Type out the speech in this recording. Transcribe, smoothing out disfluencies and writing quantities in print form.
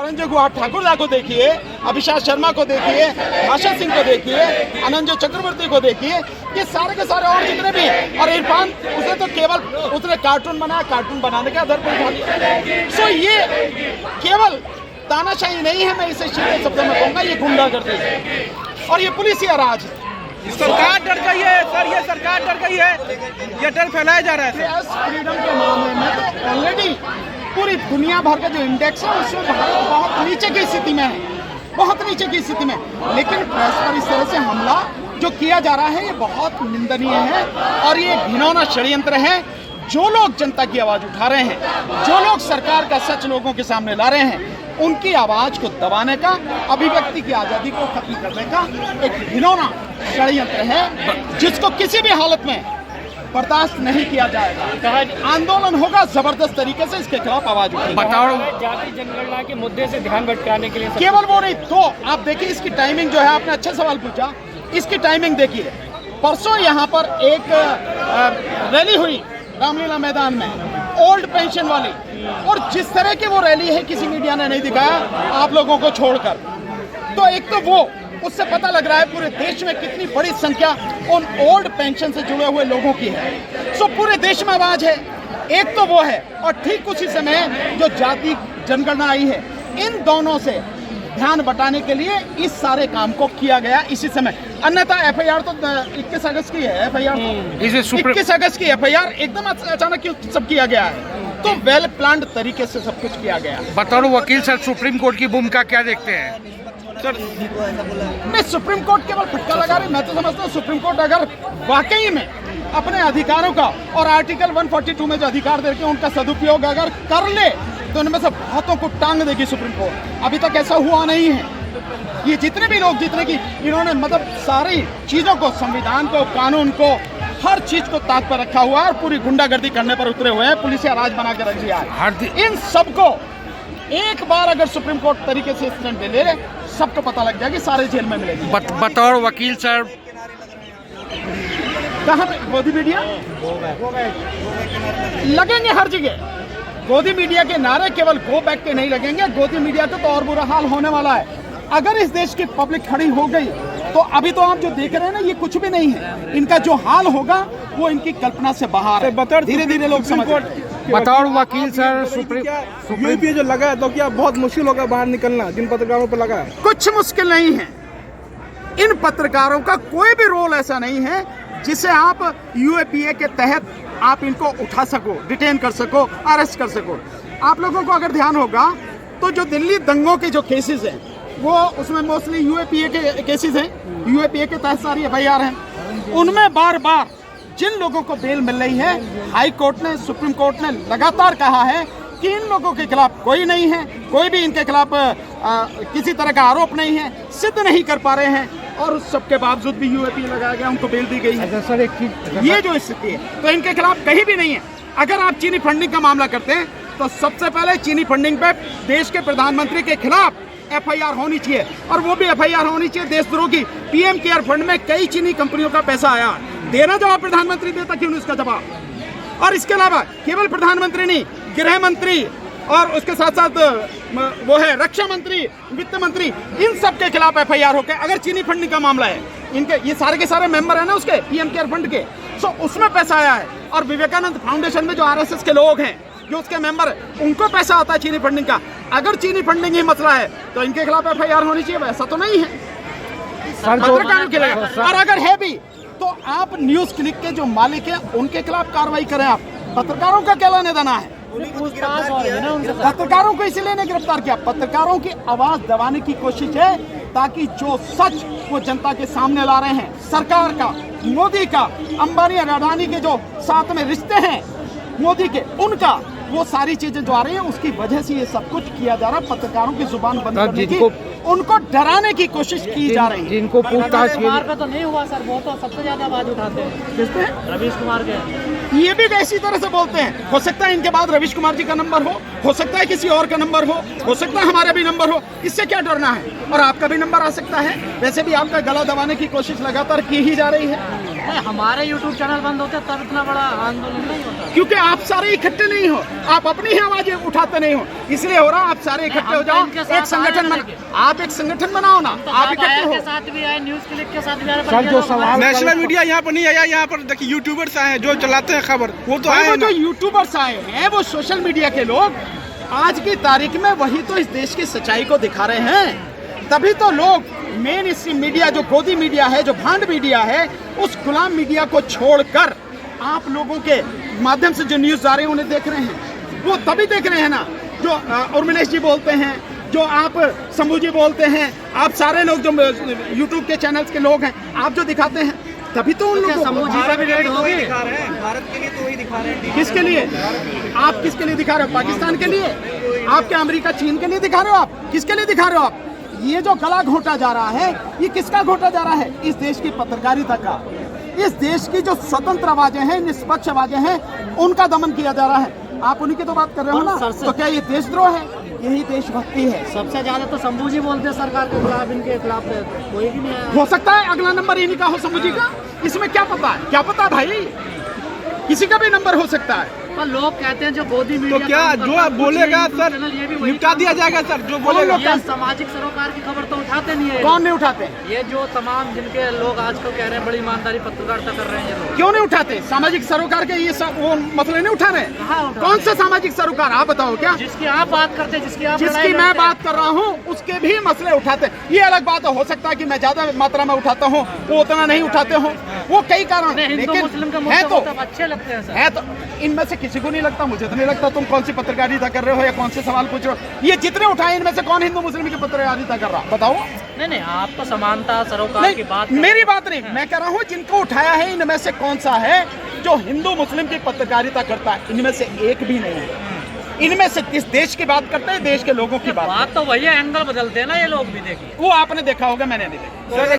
परंजो गुहा ठाकुरदा को देखिए, अभिषेक शर्मा को देखिए, भाषा सिंह को देखिए, अनंजो चक्रवर्ती को देखिए, ये सारे के सारे और जितने भी हैं। और इरफान उसने तो केवल उसने कार्टून बनाया, कार्टून बनाने के आधार पर उठा लिया। सो ये केवल तानाशाही नहीं है, मैं इसे सीधे शब्दों में कहूँगा, ये गुंडागर्दी है और ये पुलिसिया राज है। सरकार डर गई है सर, ये सरकार डर गई है, ये डर फैलाया जा रहा है। प्रेस फ्रीडम के मामले में तो ऑलरेडी पूरी दुनिया भर का जो इंडेक्स है उसमें बहुत नीचे की स्थिति में है, बहुत नीचे की स्थिति में। लेकिन प्रेस पर इस तरह से हमला जो किया जा रहा है ये बहुत निंदनीय है और ये घिनौना षड्यंत्र है। जो लोग जनता की आवाज उठा रहे हैं, जो लोग सरकार का सच लोगों के सामने ला रहे हैं, उनकी आवाज को दबाने का, अभिव्यक्ति की आजादी को खत्म करने का एक घिनौना षड्यंत्र है जिसको किसी भी हालत में बर्दाश्त नहीं किया जाएगा। आंदोलन होगा जबरदस्त तरीके से, इसके खिलाफ आवाज उठेगी। बताओ जाति जनगणना के मुद्दे से ध्यान भटकाने के लिए केवल वो नहीं तो आप देखिए इसकी टाइमिंग जो है, आपने अच्छा सवाल पूछा, इसकी टाइमिंग देखिए। परसों यहाँ पर एक रैली हुई रामलीला मैदान में, ओल्ड पेंशन वाली, और जिस तरह की वो रैली है किसी मीडिया ने नहीं दिखाया आप लोगों को छोड़कर। तो एक तो वो, उससे पता लग रहा है पूरे देश में कितनी बड़ी संख्या उन ओल्ड पेंशन से जुड़े हुए लोगों की है। सो पूरे देश में आवाज है, एक तो वो है, और ठीक उसी समय जो जाति जनगणना आई है, इन दोनों से ध्यान बटाने के लिए इस सारे काम को किया गया इसी समय। अन्यथा एफआईआर तो 21 अगस्त की है, एफआईआर 21 अगस्त की एफआईआर एकदम अचानक सब किया गया है। तो वेल प्लान्ड तरीके से सब कुछ किया गया। बताओ वकील सर, सुप्रीम कोर्ट की भूमिका क्या देखते हैं सर? नहीं, सुप्रीम कोर्ट केवल फटका लगा रही। मैं तो समझता हूँ सुप्रीम कोर्ट अगर वाकई में अपने अधिकारों का और आर्टिकल 142 में जो अधिकार दे रखे हैं उनका सदुपयोग अगर कर ले तो उनमें से बहुतों को टांग देगी सुप्रीम कोर्ट। अभी तक ऐसा हुआ नहीं है। ये जितने भी लोग, जितने की इन्होंने मतलब सारी चीजों को, संविधान को, कानून को, हर चीज को ताक पर रखा हुआ है और पूरी गुंडागर्दी करने पर उतरे हुए हैं, पुलिसिया राज बना के रख दिया है। इन सबको एक बार अगर सुप्रीम कोर्ट तरीके से स्टैंड ले ले, सबको पता लग जाएगा कि सारे जेल में मिलेंगे। बताओ वकील सर, कहाँ पे गोदी मीडिया लगेंगे हर जगह। गोदी मीडिया के नारे केवल गो बैक के नहीं लगेंगे, गोदी मीडिया का तो और बुरा हाल होने वाला है। अगर इस देश की पब्लिक खड़ी हो गई तो अभी तो आप जो देख रहे हैं ना, ये कुछ भी नहीं है। इनका जो हाल होगा वो इनकी कल्पना से बाहर है। धीरे धीरे लोग समझ। बताओ वकील सर, सुप्रीम जो लगा है तो क्या बहुत मुश्किल होगा बाहर निकलना जिन पत्रकारों पर लगा है? कुछ मुश्किल नहीं है। इन पत्रकारों का कोई भी रोल ऐसा नहीं है जिसे आप यूएपीए के तहत आप इनको उठा सको, डिटेन कर सको, अरेस्ट कर सको। आप लोगों को अगर ध्यान होगा तो जो दिल्ली दंगों के जो केसेस हैं वो उसमें मोस्टली यूएपीए के केसेस हैं, यूएपीए के तहत सारी एफआईआर हैं। उनमें बार बार जिन लोगों को बेल मिल रही है, हाई कोर्ट ने, सुप्रीम कोर्ट ने लगातार कहा है कि इन लोगों के खिलाफ कोई नहीं है, कोई भी इनके खिलाफ किसी तरह का आरोप नहीं है, सिद्ध नहीं कर पा रहे हैं, और उस सबके बावजूद भी यूएपीए लगाया गया, उनको बेल दी गई है। सर एक चीज, ये जो स्थिति है तो इनके खिलाफ कहीं भी नहीं है। अगर आप चीनी फंडिंग का मामला करते हैं तो सबसे पहले चीनी फंडिंग पे देश के प्रधानमंत्री के खिलाफ एफआईआर होनी चाहिए, और वो भी एफआईआर होनी चाहिए देशद्रोह की। पीएम केयर फंड में कई चीनी कंपनियों का पैसा आया, देना जवाब प्रधानमंत्री देता, क्यों नहीं इसका जवाब? और इसके अलावा केवल प्रधानमंत्री नहीं, गृह मंत्री और उसके साथ साथ वो है रक्षा मंत्री, वित्त मंत्री, इन सब के खिलाफ एफआईआर होकर, अगर चीनी फंडिंग का मामला है, इनके ये सारे के सारे मेंबर है ना उसके पीएम केयर फंड के, सो उसमें पैसा आया है। और विवेकानंद फाउंडेशन में जो आरएसएस के लोग हैं, जो उसके मेंबर है, उनको पैसा आता है चीनी फंडिंग का। अगर चीनी फंडिंग ही मसला है तो इनके खिलाफ एफआईआर होनी चाहिए, वैसा तो नहीं है। पत्रकारों के लिए, और अगर है भी तो आप न्यूज क्लिक के जो मालिक है उनके खिलाफ कार्रवाई करें। आप पत्रकारों का क्या लेने देना है? पत्रकारों को इसीलिए नहीं गिरफ्तार किया, पत्रकारों की आवाज दबाने की कोशिश है ताकि जो सच वो जनता के सामने ला रहे हैं, सरकार का, मोदी का, अंबानी और अडानी के जो साथ में रिश्ते हैं मोदी के, उनका, वो सारी चीजें जो आ रही हैं उसकी वजह से ये सब कुछ किया जा रहा है। पत्रकारों की जुबान बंद करने की, उनको डराने की कोशिश की जा रही है। जिनको पूछताछ पे तो नहीं हुआ सर, वो तो सबसे ज्यादा आवाज उठाते हैं। किसपे? रवीश कुमार के। ये भी इसी तरह से बोलते हैं। हो सकता है इनके बाद रवीश कुमार जी का नंबर हो सकता है किसी और का नंबर हो सकता है हमारा भी नंबर हो। इससे क्या डरना है? और आपका भी नंबर आ सकता है। वैसे भी आपका गला दबाने की कोशिश लगातार की ही जा रही है हमारे YouTube चैनल बंद होते तब इतना बड़ा आंदोलन नहीं होता। क्योंकि आप सारे इकट्ठे नहीं हो, आप अपनी ही आवाजें उठाते नहीं हो, इसलिए हो रहा। आप सारे इकट्ठे हो जाओ, एक संगठन बना, आप एक संगठन बनाओ ना, आप इकट्ठे हो। के साथ भी आए, न्यूज़ क्लिक के साथ भी आए। सर, जो सवाल नेशनल मीडिया यहाँ पर नहीं आया, यहाँ पर देखिए यूट्यूबर्स आए हैं जो चलाते हैं खबर, वो तो आए वो हैं जो ना। यूट्यूबर्स आए हैं, वो सोशल मीडिया के लोग आज की तारीख में वही तो इस देश की सच्चाई को दिखा रहे हैं। तभी तो लोग मेन स्ट्रीम मीडिया, जो गोदी मीडिया है, जो भांड मीडिया है, उस गुलाम मीडिया को छोड़कर आप लोगों के माध्यम से जो न्यूज़ आ रहे हैं उन्हें देख रहे हैं। वो तभी देख रहे हैं ना, जो उर्मिलेश जी बोलते हैं, जो आप शंभू जी बोलते हैं, आप सारे लोग जो यूट्यूब के चैनल्स के लोग हैं, आप जो दिखाते हैं, तभी तो उन लोगों समूह जी का भी रेड होगी। भारत के लिए तो वही दिखा रहे हैं। किसके लिए? आप किसके लिए दिखा रहे हो? पाकिस्तान के लिए? आप क्या अमेरिका, चीन के लिए दिखा रहे हो? आप किसके लिए दिखा रहे हो? आप ये जो गला घोटा जा रहा है, ये किसका घोटा जा रहा है? इस देश की पत्रकारिता का, इस देश की जो स्वतंत्र आवाजें हैं, निष्पक्ष आवाजें हैं, उनका दमन किया जा रहा है। आप उन्हीं की तो बात कर रहे हो ना। तो क्या ये देशद्रोह है? यही देशभक्ति है। सबसे ज्यादा तो शंभू जी बोलते हैं सरकार के खिलाफ, इनके खिलाफ कोई भी नहीं आया। हो सकता है अगला नंबर इन्हीं का हो, शंभू जी का। इसमें क्या पता है? क्या पता भाई, किसी का भी नंबर हो सकता है। पर लोग कहते हैं जो गोदी तो मीडिया क्या काम जो करता है, बोलेगा कुछ सर चैनल ये भी वही निपटा काम दिया करता है। जाएगा सर, जो बोलेगा। लोग ये सामाजिक सरोकार की खबर तो उठाते नहीं है। कौन नहीं उठाते? ये जो तमाम जिनके लोग आजकल कह रहे हैं बड़ी ईमानदारी पत्रकारिता कर रहे हैं, ये लोग क्यों नहीं उठाते? सामाजिक सरोकार के ये सब वो मसले नहीं उठा रहे? कहाँ उठा कौन रहे सा सामाजिक सरोकार? आप बताओ। क्या जिसकी आप बात करते हैं, जिसकी आप जिसकी लड़ाई मैं लड़ते हैं। बात कर रहा हूँ उसके भी मसले उठाते हैं। ये अलग बात हो सकता है कि मैं ज्यादा मात्रा में उठाता हूँ, वो उतना नहीं उठाते हो, वो कई कारण नहीं, हैं। हिंदू लेकिन मुस्लिम के है मुद्दे तो, बहुत अच्छे लगते हैं सर। है तो इनमें से किसी को नहीं लगता, मुझे तो नहीं लगता। तुम कौन सी पत्रकारिता कर रहे हो या कौन से सवाल पूछ रहे हो? ये जितने उठाए इनमें से कौन हिंदू मुस्लिम की पत्रकारिता कर रहा? बताओ। नहीं, आप तो समानता सरोकार की बात नहीं, मेरी बात नहीं, मैं कह रहा हूँ जिनको उठाया है इनमें से कौन सा है जो हिंदू मुस्लिम की पत्रकारिता करता है? इनमें से एक भी नहीं है। इनमें से किस देश की बात करते हैं? देश के लोगों की बात। बात तो वही है, एंगल बदलते हैं ना ये लोग भी। देखिए, वो आपने देखा होगा, मैंने नहीं देखा।